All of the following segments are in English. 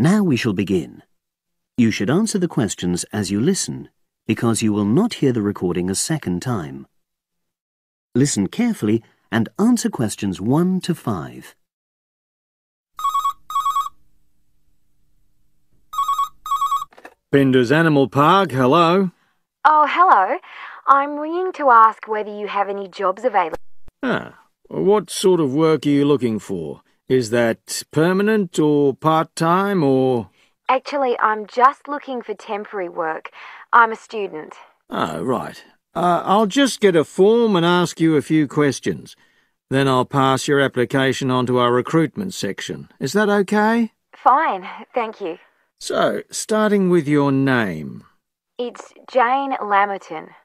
Now we shall begin. You should answer the questions as you listen, because you will not hear the recording a second time. Listen carefully and answer questions 1 to 5. Pinder's Animal Park, hello. Oh, hello. I'm ringing to ask whether you have any jobs available. What sort of work are you looking for? Is that permanent or part-time or...? Actually, I'm just looking for temporary work. I'm a student. Oh, right. I'll just get a form and ask you a few questions. Then I'll pass your application on to our recruitment section. Is that okay? Fine, thank you. So, starting with your name. It's Jane Lammerton.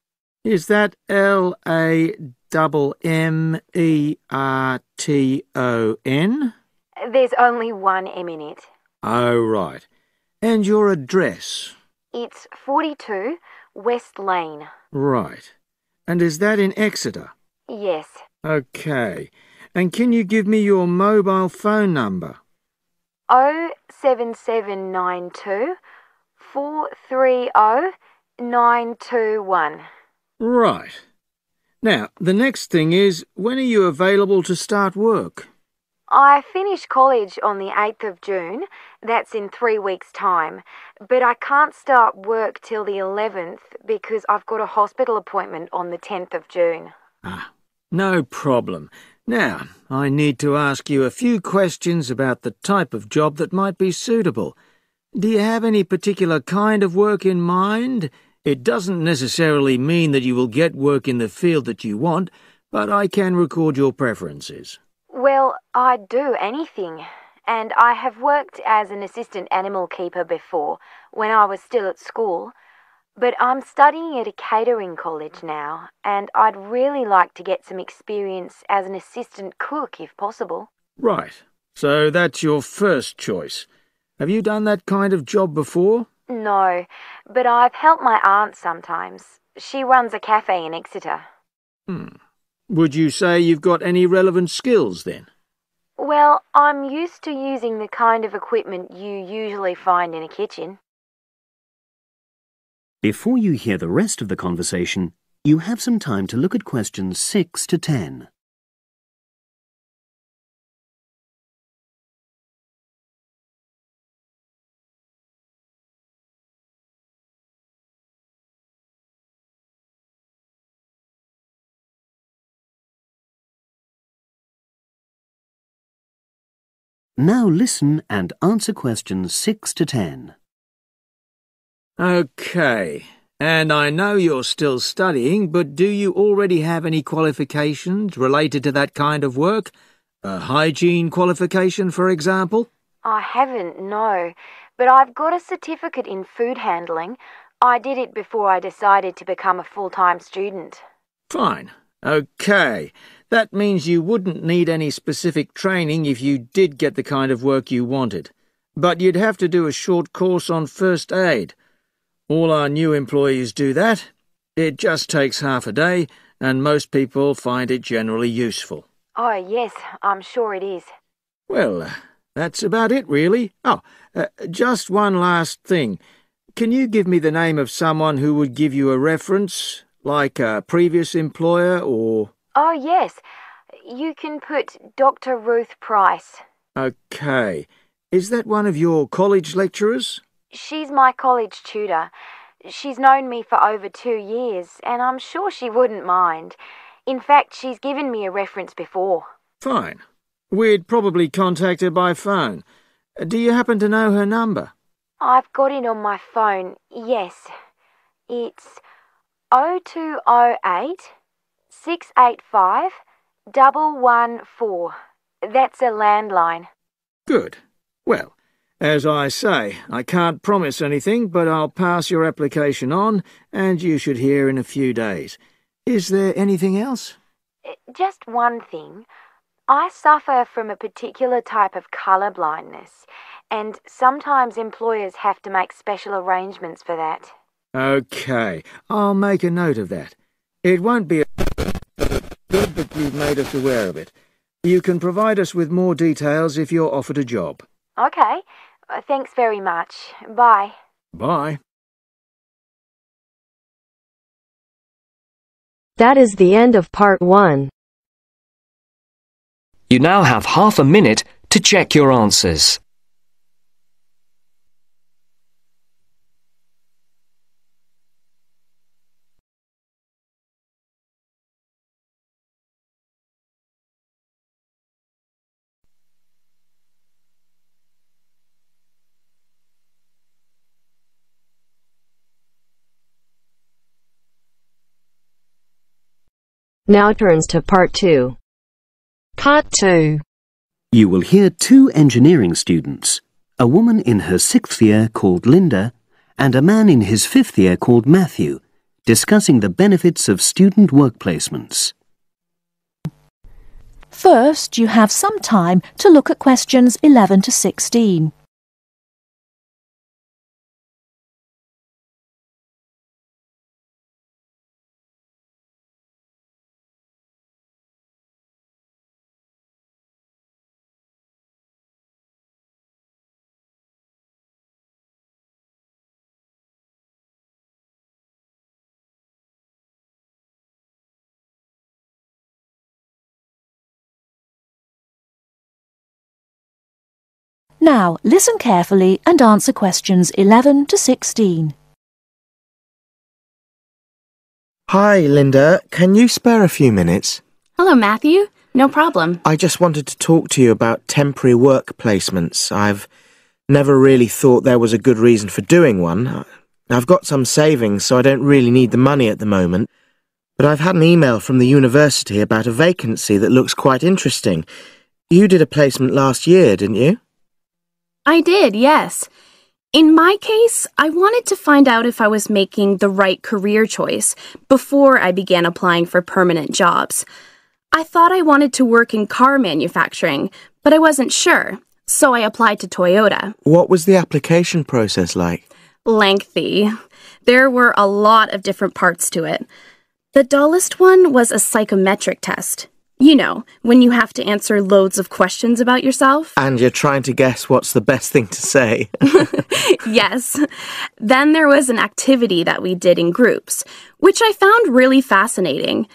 Is that Lammerton? There's only one M in it. Oh, right. And your address? It's 42 West Lane. Right. And is that in Exeter? Yes. Okay. And can you give me your mobile phone number? 07792 430 921. Right. Now, the next thing is, when are you available to start work? I finish college on the 8th of June. That's in 3 weeks' time. But I can't start work till the 11th because I've got a hospital appointment on the 10th of June. No problem. Now, I need to ask you a few questions about the type of job that might be suitable. Do you have any particular kind of work in mind? It doesn't necessarily mean that you will get work in the field that you want, but I can record your preferences. Well, I'd do anything. And I have worked as an assistant animal keeper before, when I was still at school. But I'm studying at a catering college now, and I'd really like to get some experience as an assistant cook, if possible. Right. So that's your first choice. Have you done that kind of job before? No, but I've helped my aunt sometimes. She runs a cafe in Exeter. Would you say you've got any relevant skills then? Well, I'm used to using the kind of equipment you usually find in a kitchen. Before you hear the rest of the conversation, you have some time to look at questions 6 to 10. Now listen and answer questions 6 to 10. Okay. And I know you're still studying, but do you already have any qualifications related to that kind of work? A hygiene qualification, for example? I haven't, no. But I've got a certificate in food handling. I did it before I decided to become a full-time student. Fine. Okay. That means you wouldn't need any specific training if you did get the kind of work you wanted. But you'd have to do a short course on first aid. All our new employees do that. It just takes half a day, and most people find it generally useful. Oh, yes, I'm sure it is. Well, that's about it, really. Just one last thing. Can you give me the name of someone who would give you a reference, like a previous employer or... Oh, yes. You can put Dr. Ruth Price. Okay. Is that one of your college lecturers? She's my college tutor. She's known me for over 2 years, and I'm sure she wouldn't mind. In fact, she's given me a reference before. Fine. We'd probably contact her by phone. Do you happen to know her number? I've got it on my phone, yes. It's 0208 685 114. That's a landline. Good. Well, as I say, I can't promise anything, but I'll pass your application on, and you should hear in a few days. Is there anything else? Just one thing. I suffer from a particular type of colour blindness, and sometimes employers have to make special arrangements for that. Okay, I'll make a note of that. It won't be good that you've made us aware of it. You can provide us with more details if you're offered a job. Okay. Thanks very much. Bye. Bye. That is the end of part 1. You now have half a minute to check your answers. Now turns to part 2. Part 2. You will hear 2 engineering students, a woman in her 6th year called Linda and a man in his 5th year called Matthew, discussing the benefits of student work placements. First, you have some time to look at questions 11 to 16. Now, listen carefully and answer questions 11 to 16. Hi, Linda. Can you spare a few minutes? Hello, Matthew. No problem. I just wanted to talk to you about temporary work placements. I've never really thought there was a good reason for doing one. I've got some savings, so I don't really need the money at the moment. But I've had an email from the university about a vacancy that looks quite interesting. You did a placement last year, didn't you? I did, yes. In my case, I wanted to find out if I was making the right career choice before I began applying for permanent jobs. I thought I wanted to work in car manufacturing, but I wasn't sure, so I applied to Toyota. What was the application process like? Lengthy. There were a lot of different parts to it. The dullest one was a psychometric test. You know, when you have to answer loads of questions about yourself. And you're trying to guess what's the best thing to say. Yes. Then there was an activity that we did in groups, which I found really fascinating.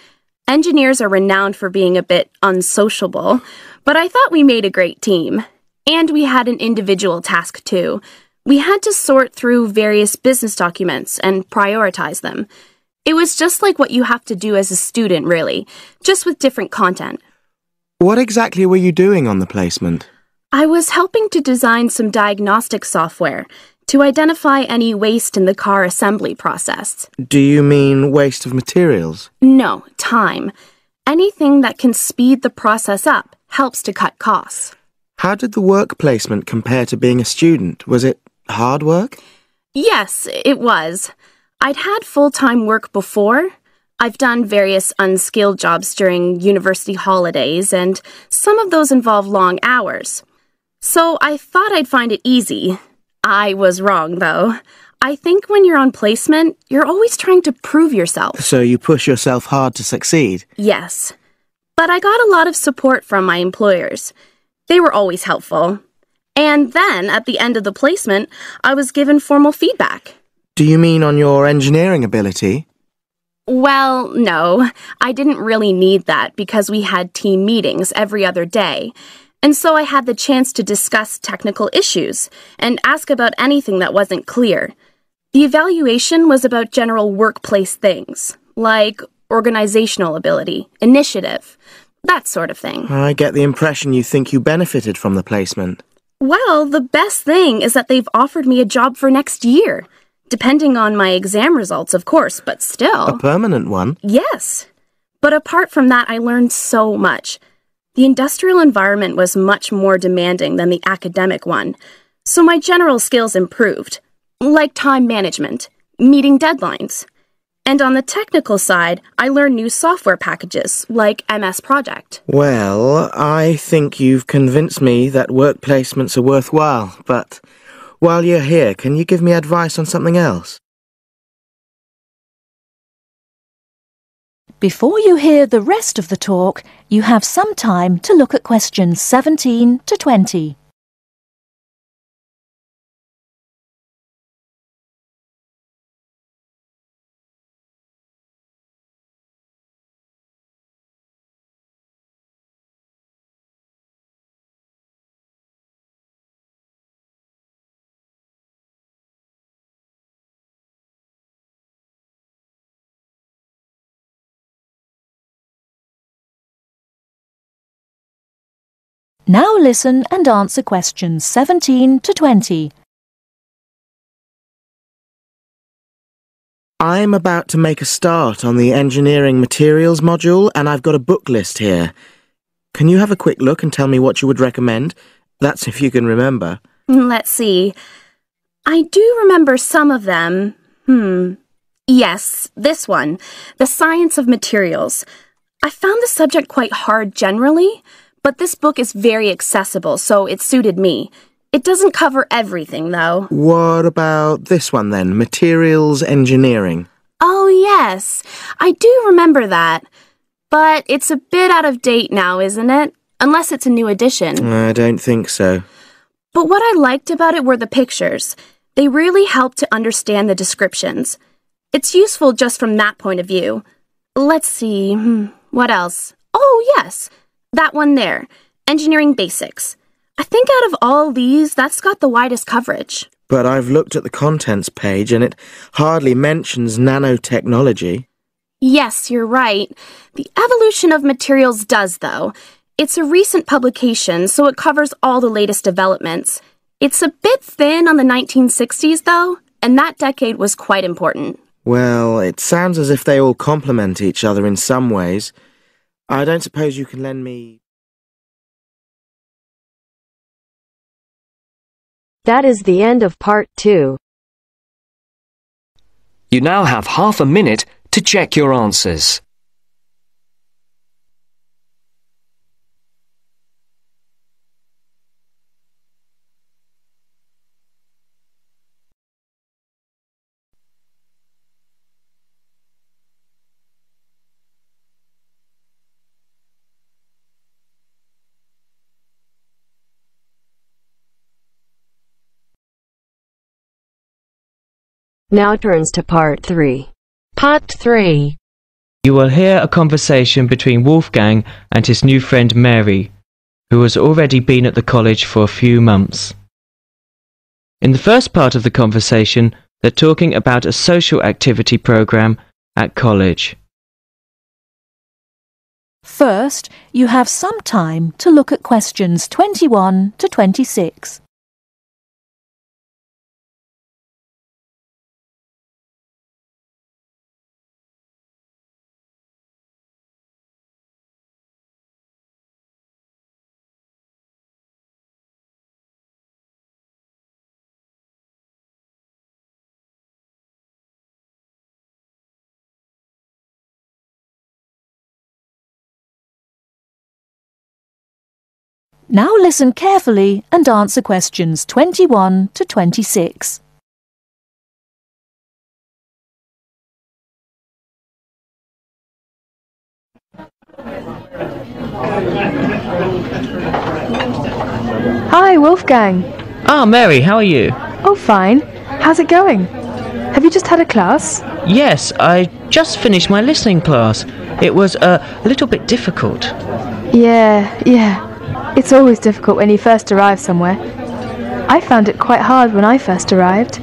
Engineers are renowned for being a bit unsociable, but I thought we made a great team. And we had an individual task too. We had to sort through various business documents and prioritize them. It was just like what you have to do as a student, really, just with different content. What exactly were you doing on the placement? I was helping to design some diagnostic software to identify any waste in the car assembly process. Do you mean waste of materials? No, time. Anything that can speed the process up helps to cut costs. How did the work placement compare to being a student? Was it hard work? Yes, it was. I'd had full-time work before. I've done various unskilled jobs during university holidays, and some of those involve long hours. So I thought I'd find it easy. I was wrong, though. I think when you're on placement, you're always trying to prove yourself. So you push yourself hard to succeed? Yes. But I got a lot of support from my employers. They were always helpful. And then, at the end of the placement, I was given formal feedback. Do you mean on your engineering ability? Well, no. I didn't really need that because we had team meetings every other day. And so I had the chance to discuss technical issues and ask about anything that wasn't clear. The evaluation was about general workplace things, like organizational ability, initiative, that sort of thing. I get the impression you think you benefited from the placement. Well, the best thing is that they've offered me a job for next year. Depending on my exam results, of course, but still. A permanent one? Yes. But apart from that, I learned so much. The industrial environment was much more demanding than the academic one, so my general skills improved, like time management, meeting deadlines. And on the technical side, I learned new software packages, like MS Project. Well, I think you've convinced me that work placements are worthwhile, but while you're here, can you give me advice on something else? Before you hear the rest of the talk, you have some time to look at questions 17 to 20. Now listen and answer questions 17 to 20. I'm about to make a start on the engineering materials module and I've got a book list here. Can you have a quick look and tell me what you would recommend? That's if you can remember. Let's see. I do remember some of them. Yes, this one, The Science of Materials. I found the subject quite hard generally, but this book is very accessible, so it suited me. It doesn't cover everything, though. What about this one then? Materials engineering. Oh, yes. I do remember that. But it's a bit out of date now, isn't it? Unless it's a new edition. I don't think so. But what I liked about it were the pictures. They really helped to understand the descriptions. It's useful just from that point of view. Let's see, what else? Oh, yes, that one there, Engineering Basics. I think out of all these, that's got the widest coverage. But I've looked at the contents page and it hardly mentions nanotechnology. Yes, you're right. The evolution of materials does, though. It's a recent publication, so it covers all the latest developments. It's a bit thin on the 1960s, though, and that decade was quite important. Well, it sounds as if they all complement each other in some ways. I don't suppose you can lend me... That is the end of part 2. You now have half a minute to check your answers. Now turns to part 3. Part 3. You will hear a conversation between Wolfgang and his new friend Mary, who has already been at the college for a few months. In the first part of the conversation, they're talking about a social activity program at college. First, you have some time to look at questions 21 to 26. Now listen carefully and answer questions 21 to 26. Hi, Wolfgang. Ah, Mary, how are you? Oh, fine. How's it going? Have you just had a class? Yes, I just finished my listening class. It was a little bit difficult. Yeah. It's always difficult when you first arrive somewhere. I found it quite hard when I first arrived.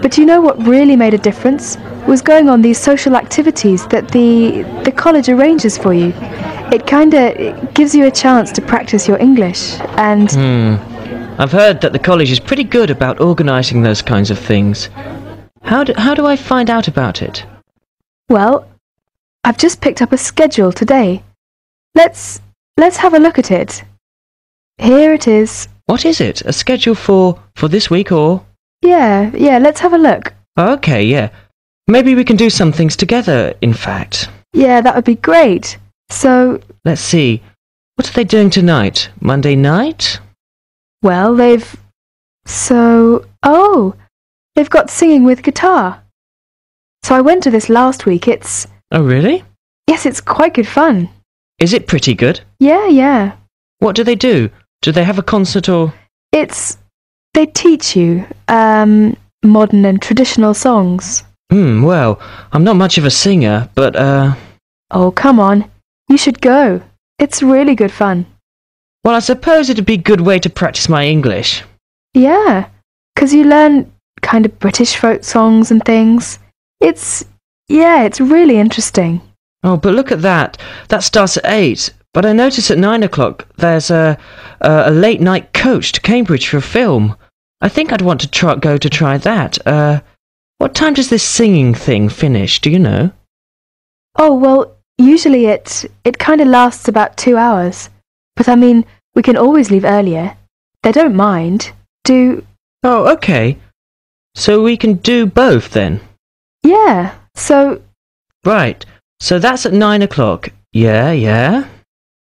But you know what really made a difference? Was going on these social activities that the college arranges for you. It gives you a chance to practice your English and... I've heard that the college is pretty good about organising those kinds of things. How do I find out about it? Well, I've just picked up a schedule today. Let's have a look at it. Here it is. What is it? A schedule for this week or...? Yeah, let's have a look. Okay, yeah. Maybe we can do some things together, in fact. Yeah, that would be great. So... Let's see. What are they doing tonight? Monday night? Well, they've got singing with guitar. So I went to this last week. Oh, really? Yes, it's quite good fun. Is it pretty good? Yeah. What do they do? Do they have a concert or...? They teach you, modern and traditional songs. Well, I'm not much of a singer, but, Oh, come on. You should go. It's really good fun. Well, I suppose it'd be a good way to practice my English. Yeah, 'cause you learn kind of British folk songs and things. It's really interesting. Oh, but look at that. That starts at 8, but I noticed at 9 o'clock there's a late-night coach to Cambridge for a film. I think I'd want to go to try that. What time does this singing thing finish, do you know? Oh, well, usually it kind of lasts about 2 hours. But I mean, we can always leave earlier. They don't mind. Oh, okay. So we can do both then? Yeah, so... Right, so that's at 9 o'clock. Yeah.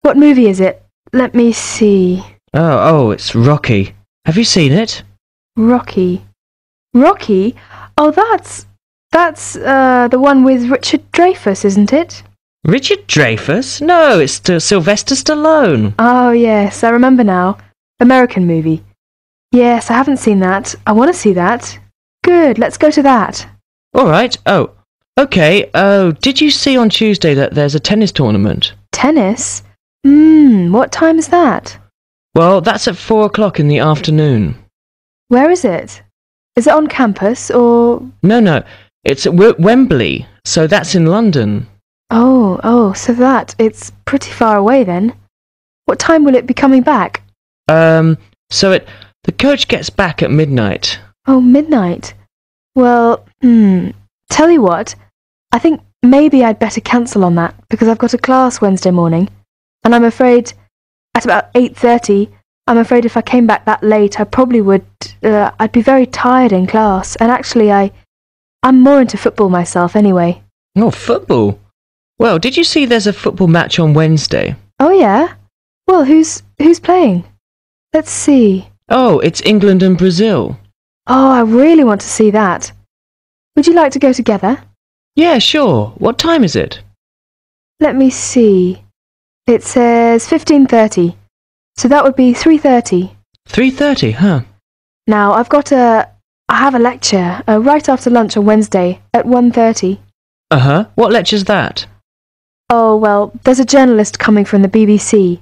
What movie is it? Let me see. Oh, it's Rocky. Have you seen it? Rocky? Oh, that's the one with Richard Dreyfuss, isn't it? Richard Dreyfuss? No, it's Sylvester Stallone. Oh, yes, I remember now. American movie. Yes, I haven't seen that. I want to see that. Good, let's go to that. All right. Oh, okay. Oh, did you see on Tuesday that there's a tennis tournament? Tennis? What time is that? Well, that's at 4 o'clock in the afternoon. Where is it? Is it on campus, or...? No. It's at Wembley, so that's in London. Oh, so it's pretty far away then. What time will it be coming back? The coach gets back at midnight. Oh, midnight. Well, tell you what, I think maybe I'd better cancel on that, because I've got a class Wednesday morning, and I'm afraid, at about 8:30, I'm afraid if I came back that late, I probably would, I'd be very tired in class, and actually I'm more into football myself anyway. Oh, football? Well, did you see there's a football match on Wednesday? Oh, yeah? Well, who's playing? Let's see. Oh, it's England and Brazil. Oh, I really want to see that. Would you like to go together? Yeah, sure. What time is it? Let me see. It says 15:30. So that would be 3:30. 3:30, huh? Now, I have a lecture right after lunch on Wednesday at 1:30. Uh-huh. What lecture's that? Oh, well, there's a journalist coming from the BBC.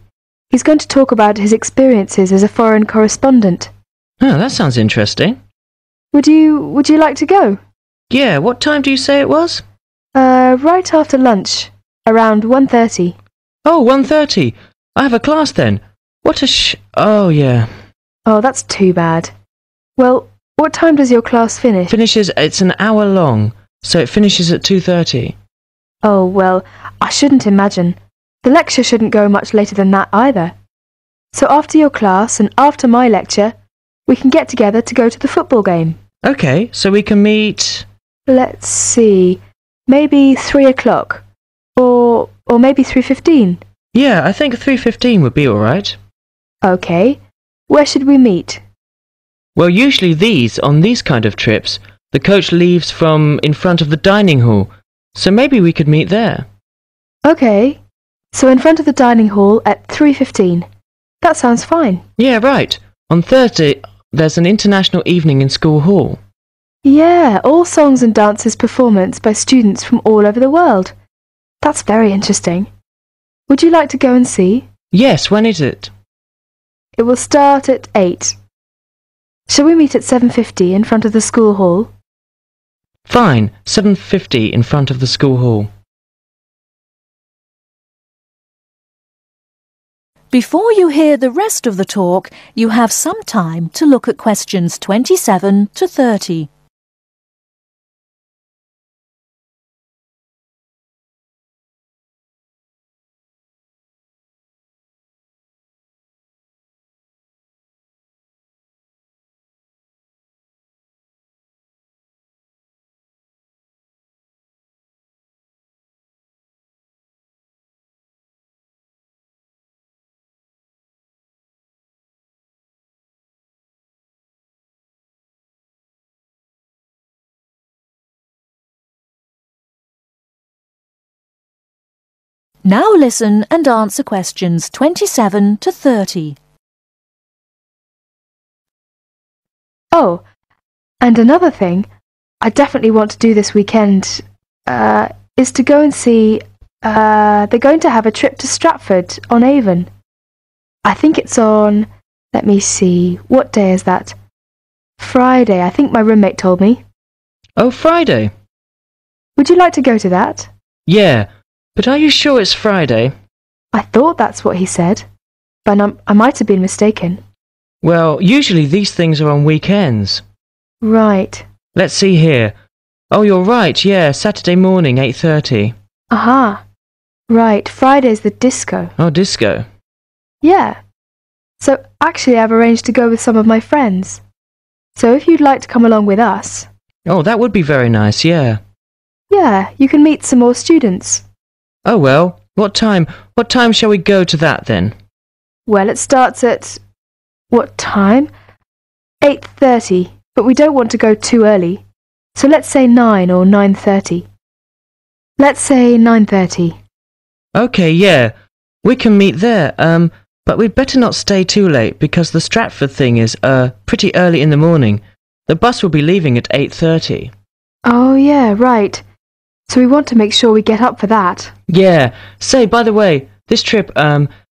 He's going to talk about his experiences as a foreign correspondent. Oh, that sounds interesting. Would you like to go? Yeah, what time do you say it was? Right after lunch, around 1:30. Oh, 1:30. I have a class then. Oh, yeah. Oh, that's too bad. Well, what time does your class finish? It's an hour long, so it finishes at 2:30. Oh, well, I shouldn't imagine. The lecture shouldn't go much later than that either. So after your class and after my lecture, we can get together to go to the football game. Okay, so we can meet... Let's see, maybe 3 o'clock. Or maybe 3:15. Yeah, I think 3:15 would be all right. Okay, where should we meet? Well, usually on these kind of trips, the coach leaves from in front of the dining hall, so maybe we could meet there. Okay, so in front of the dining hall at 3:15. That sounds fine. Yeah, right. On Thursday, there's an international evening in school hall. Yeah, all songs and dances performance by students from all over the world. That's very interesting. Would you like to go and see? Yes, when is it? It will start at 8. Shall we meet at 7:50 in front of the school hall? Fine, 7:50 in front of the school hall. Before you hear the rest of the talk, you have some time to look at questions 27 to 30. Now listen and answer questions 27 to 30. Oh, and another thing I definitely want to do this weekend is to go and see... they're going to have a trip to Stratford on Avon. I think it's on... Let me see, what day is that? Friday, I think my roommate told me. Oh, Friday. Would you like to go to that? Yeah, but are you sure it's Friday? I thought that's what he said, but I might have been mistaken. Well, usually these things are on weekends. Right. Let's see here. Oh, you're right, yeah, Saturday morning, 8:30. Aha. Right, Friday's the disco. Oh, disco. Yeah. So actually I've arranged to go with some of my friends. So if you'd like to come along with us... Oh, that would be very nice, yeah. Yeah, you can meet some more students. Oh, well, what time shall we go to that then? Well, it starts at... What time? 8:30, but we don't want to go too early. So let's say 9 or 9:30. Let's say 9:30. Okay, yeah, we can meet there, but we'd better not stay too late because the Stratford thing is, pretty early in the morning. The bus will be leaving at 8:30. Oh, yeah, right. So we want to make sure we get up for that. Yeah, say, by the way, this trip,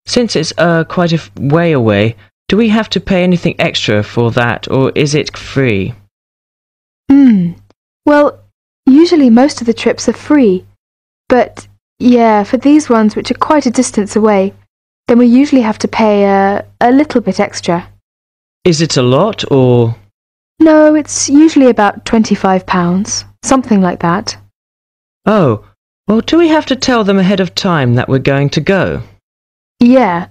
since it's, quite a way away, do we have to pay anything extra for that, or is it free? Well, usually most of the trips are free. But, yeah, for these ones which are quite a distance away, then we usually have to pay a little bit extra. Is it a lot, or...? No, it's usually about £25, something like that. Oh, well, do we have to tell them ahead of time that we're going to go? Yeah,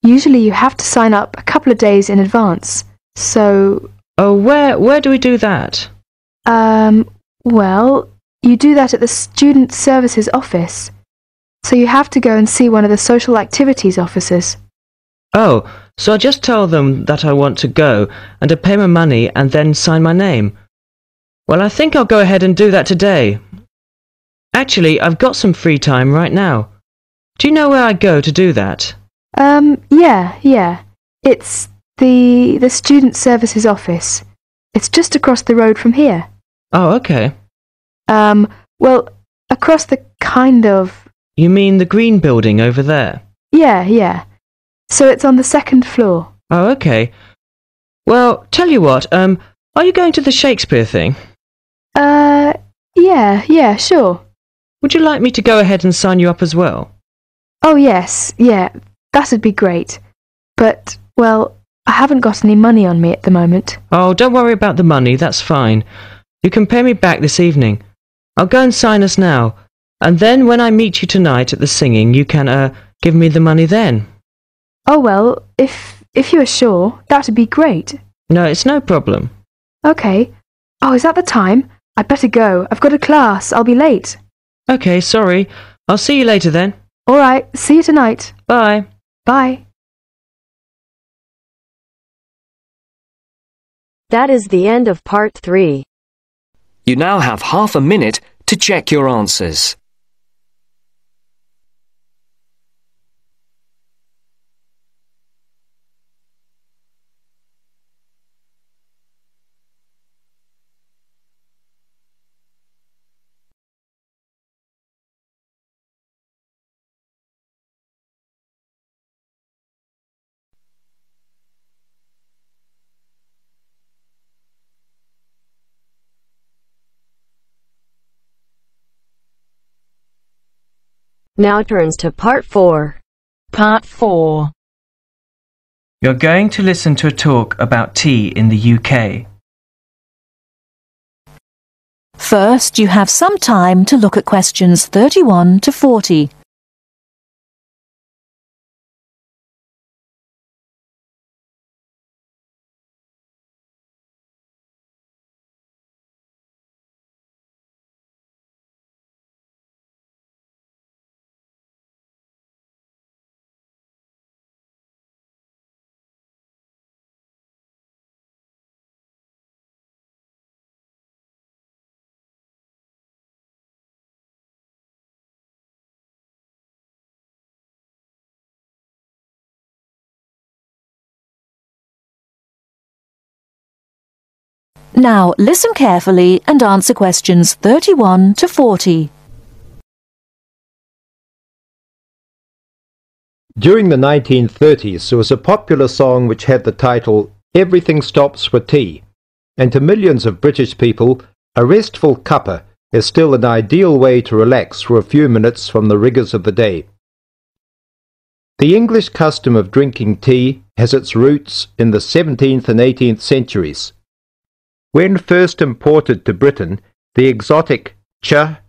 usually you have to sign up a couple of days in advance, so... Oh, where do we do that? Well, you do that at the Student Services office. So you have to go and see one of the social activities officers. Oh, so I just tell them that I want to go, and to pay my money and then sign my name. Well, I think I'll go ahead and do that today. Actually, I've got some free time right now. Do you know where I go to do that? Yeah. It's the Student Services office. It's just across the road from here. Oh, okay. Well, across the kind of... You mean the green building over there? Yeah. So it's on the second floor. Oh, okay. Well, tell you what, are you going to the Shakespeare thing? Yeah, sure. Would you like me to go ahead and sign you up as well? Oh, yes, yeah, that'd be great. But, well, I haven't got any money on me at the moment. Oh, don't worry about the money, that's fine. You can pay me back this evening. I'll go and sign us now, and then when I meet you tonight at the singing, you can, give me the money then. Oh, well, if you are sure, that'd be great. No, it's no problem. Okay. Oh, is that the time? I'd better go. I've got a class. I'll be late. Okay, sorry. I'll see you later then. All right. See you tonight. Bye. Bye. That is the end of part 3. You now have half a minute to check your answers. Now turns to part 4. Part 4. You're going to listen to a talk about tea in the UK. First, you have some time to look at questions 31 to 40. Now, listen carefully and answer questions 31 to 40. During the 1930s, there was a popular song which had the title, "Everything Stops for Tea," and to millions of British people, a restful cuppa is still an ideal way to relax for a few minutes from the rigours of the day. The English custom of drinking tea has its roots in the 17th and 18th centuries. When first imported to Britain, the exotic cha,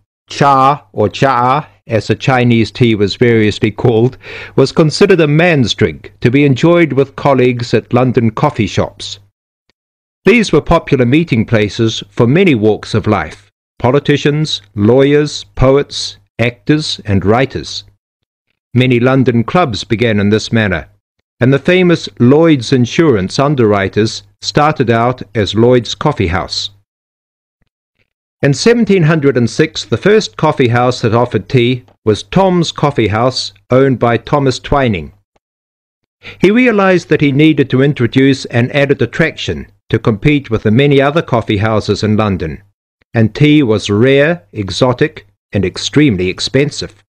or cha, as the Chinese tea was variously called, was considered a man's drink to be enjoyed with colleagues at London coffee shops. These were popular meeting places for many walks of life: politicians, lawyers, poets, actors, and writers. Many London clubs began in this manner, and the famous Lloyd's Insurance underwriters started out as Lloyd's Coffee House. In 1706, the first coffee house that offered tea was Tom's Coffee House, owned by Thomas Twining. He realized that he needed to introduce an added attraction to compete with the many other coffee houses in London, and tea was rare, exotic, and extremely expensive.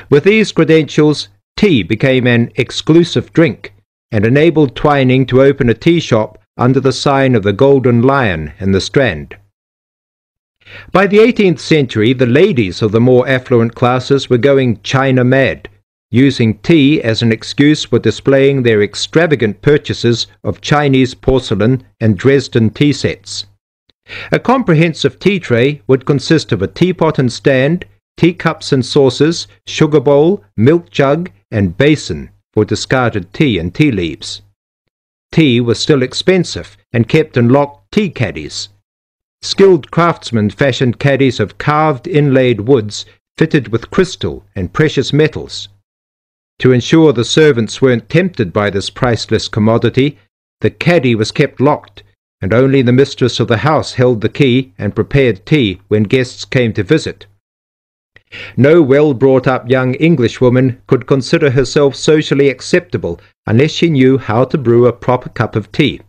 With these credentials, tea became an exclusive drink and enabled Twining to open a tea shop under the sign of the Golden Lion in the Strand. By the 18th century, the ladies of the more affluent classes were going China mad, using tea as an excuse for displaying their extravagant purchases of Chinese porcelain and Dresden tea sets. A comprehensive tea tray would consist of a teapot and stand, teacups and saucers, sugar bowl, milk jug, and basin for discarded tea and tea leaves. Tea was still expensive and kept in locked tea caddies. Skilled craftsmen fashioned caddies of carved inlaid woods fitted with crystal and precious metals. To ensure the servants weren't tempted by this priceless commodity, the caddy was kept locked, and only the mistress of the house held the key and prepared tea when guests came to visit. No well-brought-up young Englishwoman could consider herself socially acceptable unless she knew how to brew a proper cup of tea.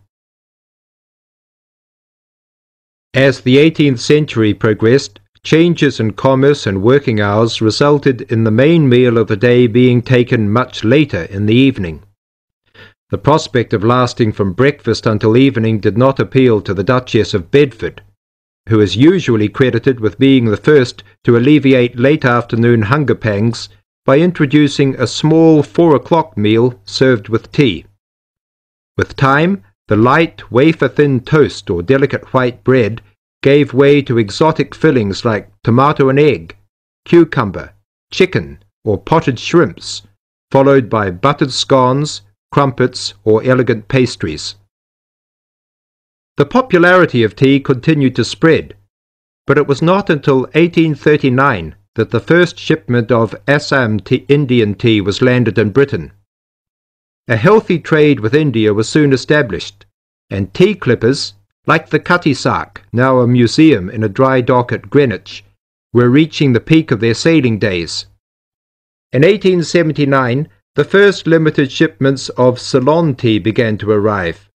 As the 18th century progressed, changes in commerce and working hours resulted in the main meal of the day being taken much later in the evening. The prospect of lasting from breakfast until evening did not appeal to the Duchess of Bedford, who is usually credited with being the first to alleviate late afternoon hunger pangs by introducing a small 4 o'clock meal served with tea. With time, the light, wafer-thin toast or delicate white bread gave way to exotic fillings like tomato and egg, cucumber, chicken, or potted shrimps, followed by buttered scones, crumpets, or elegant pastries. The popularity of tea continued to spread, but it was not until 1839 that the first shipment of Assam Indian tea was landed in Britain. A healthy trade with India was soon established, and tea clippers, like the Cutty Sark, now a museum in a dry dock at Greenwich, were reaching the peak of their sailing days. In 1879, the first limited shipments of Ceylon tea began to arrive,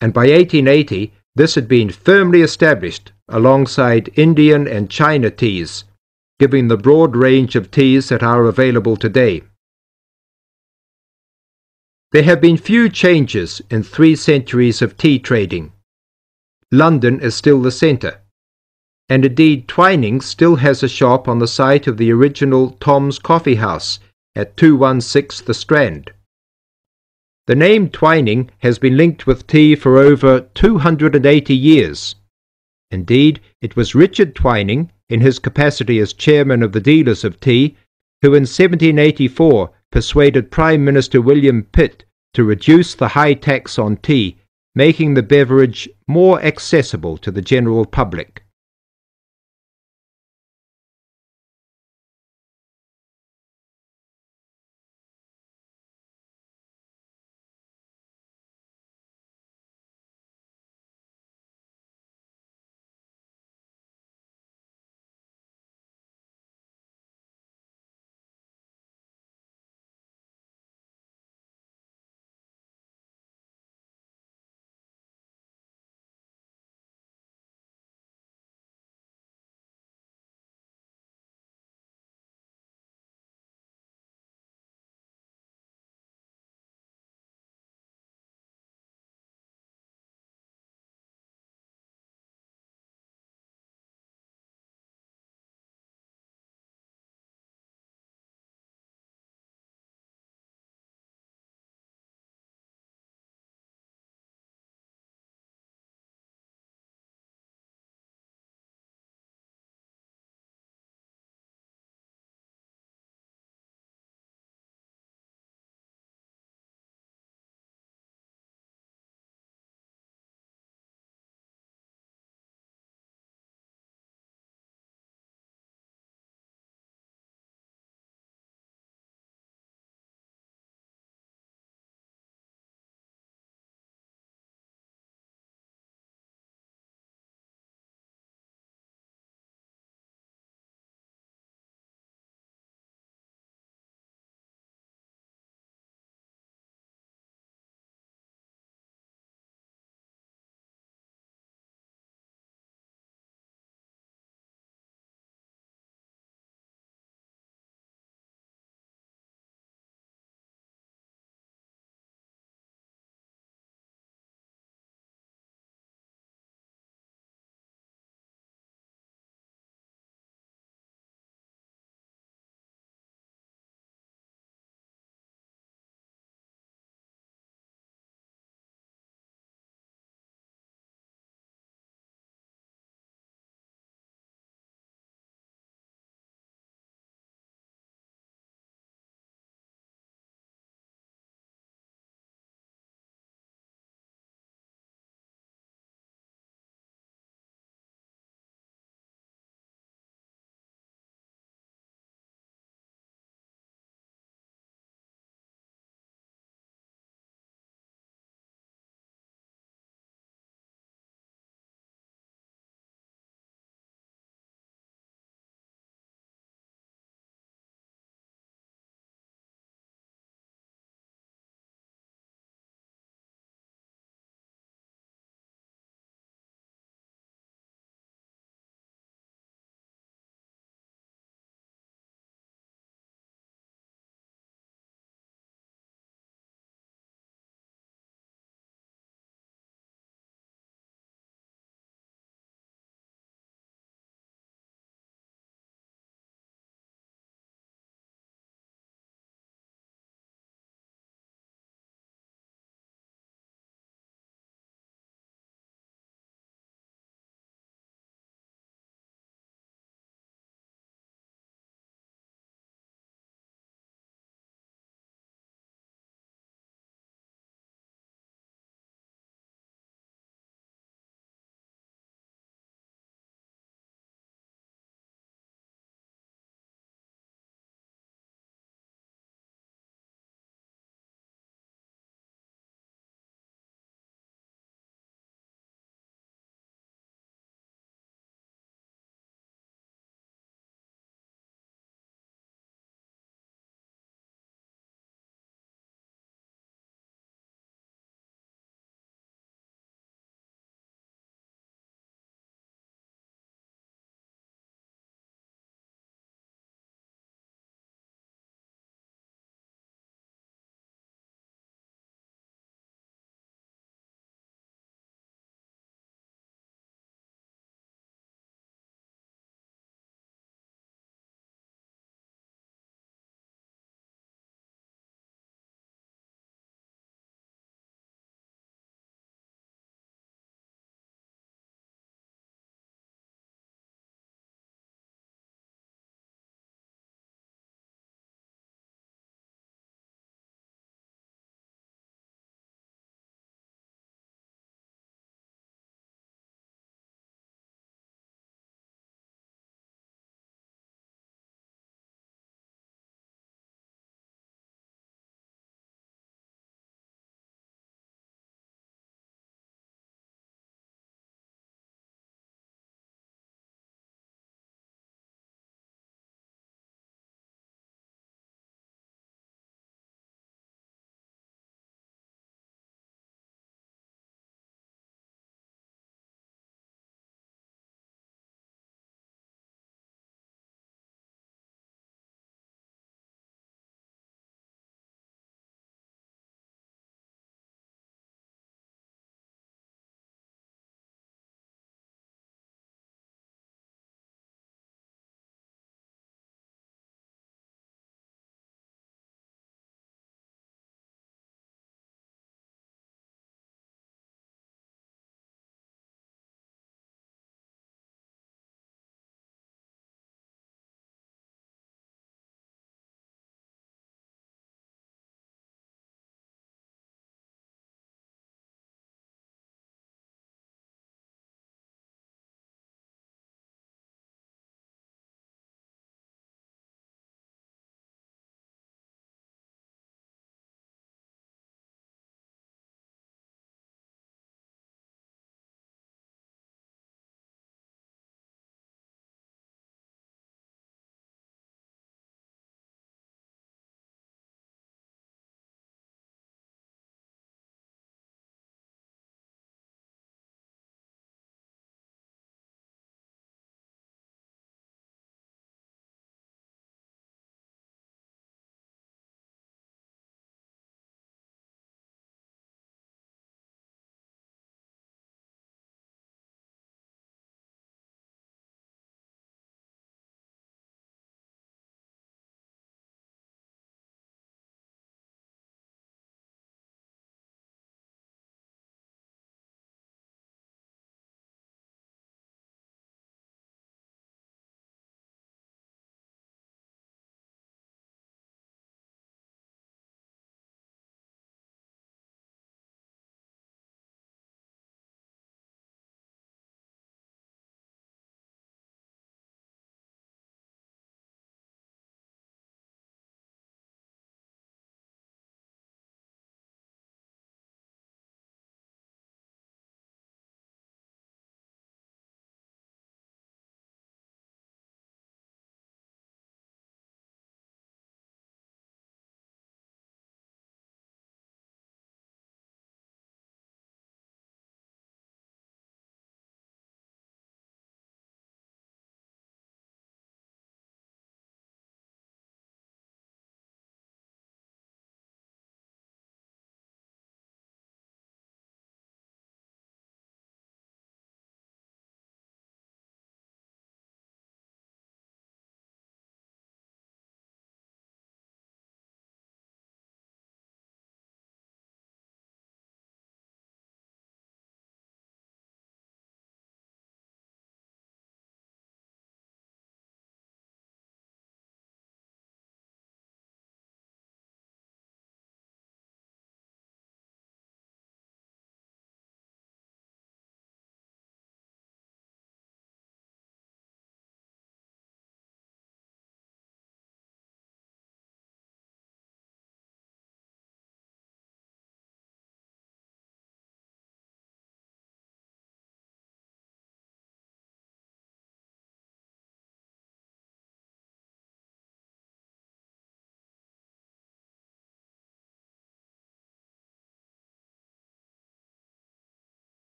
and by 1880 this had been firmly established alongside Indian and China teas, giving the broad range of teas that are available today. There have been few changes in 3 centuries of tea trading. London is still the centre, and indeed Twining still has a shop on the site of the original Tom's Coffee House at 216 The Strand. The name Twining has been linked with tea for over 280 years. Indeed, it was Richard Twining, in his capacity as chairman of the dealers of tea, who in 1784 persuaded Prime Minister William Pitt to reduce the high tax on tea, making the beverage more accessible to the general public.